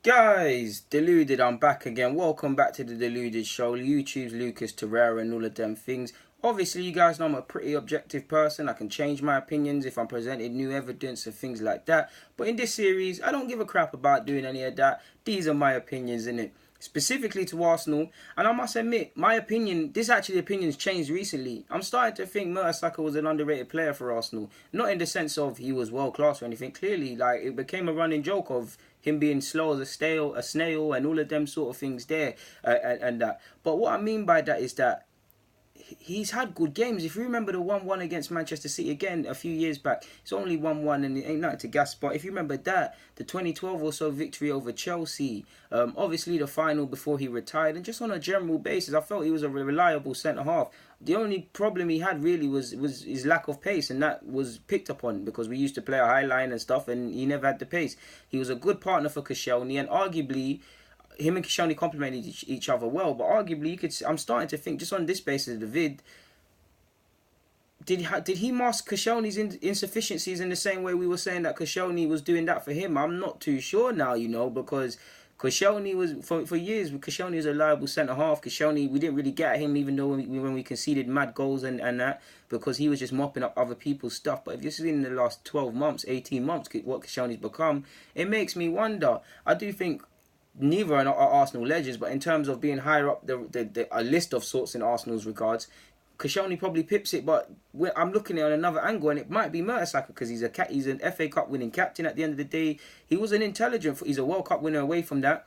Guys, Deluded, I'm back again. Welcome back to the Deluded Show. YouTube's Lucas Torreira and all of them things. Obviously, you guys know I'm a pretty objective person. I can change my opinions if I'm presented new evidence and things like that. But in this series, I don't give a crap about doing any of that. These are my opinions, innit? Specifically to Arsenal. And I must admit, my opinion, opinion's changed recently. I'm starting to think Mertesacker was an underrated player for Arsenal. Not in the sense of he was world class or anything. Clearly, like, it became a running joke of him being slow as a snail, and all of them sort of things there, and that. But what I mean by that is that he's had good games. If you remember the 1-1 against Manchester City again a few years back, it's only 1-1 and it ain't nothing to gasp. But if you remember that, the 2012 or so victory over Chelsea, obviously the final before he retired, and just on a general basis, I felt he was a reliable centre half. The only problem he had really was his lack of pace, and that was picked upon because we used to play a high line and stuff, and he never had the pace. He was a good partner for Koscielny, and arguably him and Koscielny complemented each other well. But arguably, I'm starting to think, just on this basis of the vid, did he mask Koscielny's insufficiencies in the same way we were saying that Koscielny was doing that for him? I'm not too sure now, because Koscielny was, for years, Koscielny was a reliable centre-half. Koscielny, we didn't really get at him even though when we conceded mad goals and that, because he was just mopping up other people's stuff. But if you've seen in the last 12 months, 18 months, what Koscielny's become, it makes me wonder. I do think neither are Arsenal legends, but in terms of being higher up a list of sorts in Arsenal's regards, Koscielny probably pips it. But I'm looking at it on another angle, and it might be Mertesacker because he's an FA Cup winning captain. At the end of the day, he's a World Cup winner away from that.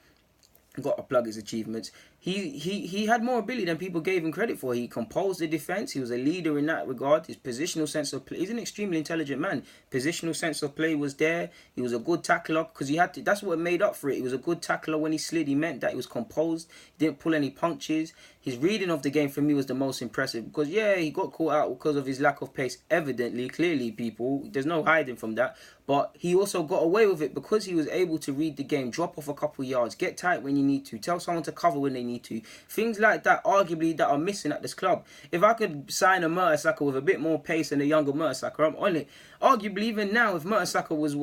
Got to plug his achievements. He had more ability than people gave him credit for. He composed the defence. He was a leader in that regard. His positional sense of play. He's an extremely intelligent man. Positional sense of play was there. He was a good tackler because he had to. That's what made up for it. He was a good tackler when he slid. He meant that he was composed. He didn't pull any punches. His reading of the game for me was the most impressive because he got caught out because of his lack of pace. Evidently, clearly, people. There's no hiding from that. But he also got away with it because he was able to read the game, drop off a couple yards, get tight when you need to, tell someone to cover when they need to. Things like that, arguably, that are missing at this club. If I could sign a Mertesacker with a bit more pace than a younger Mertesacker, I'm on it. Arguably, even now, if Mertesacker was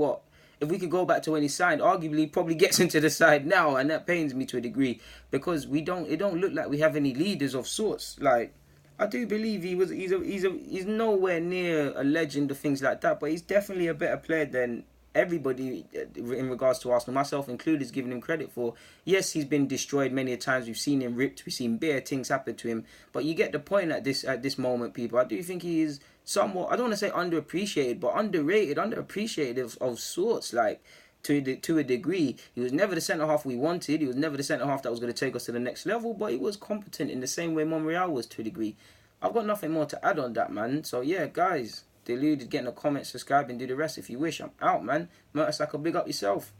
if we could go back to when he signed, arguably he probably gets into the side now, and that pains me to a degree because it don't look like we have any leaders of sorts. Like, I do believe he's nowhere near a legend or things like that, but he's definitely a better player than everybody in regards to Arsenal, myself included, is giving him credit for. Yes, he's been destroyed many a times. We've seen him ripped. We've seen bare things happen to him. But you get the point at this moment, people. I do think he is somewhat, I don't want to say underappreciated, but underrated, underappreciated of sorts. Like, to a degree, he was never the centre half we wanted. He was never the centre half that was going to take us to the next level. But he was competent in the same way Monreal was to a degree. I've got nothing more to add on that, man. So yeah, guys, Deluded, get in the comments, subscribe, and do the rest if you wish. I'm out, man. Mertesacker, big up yourself.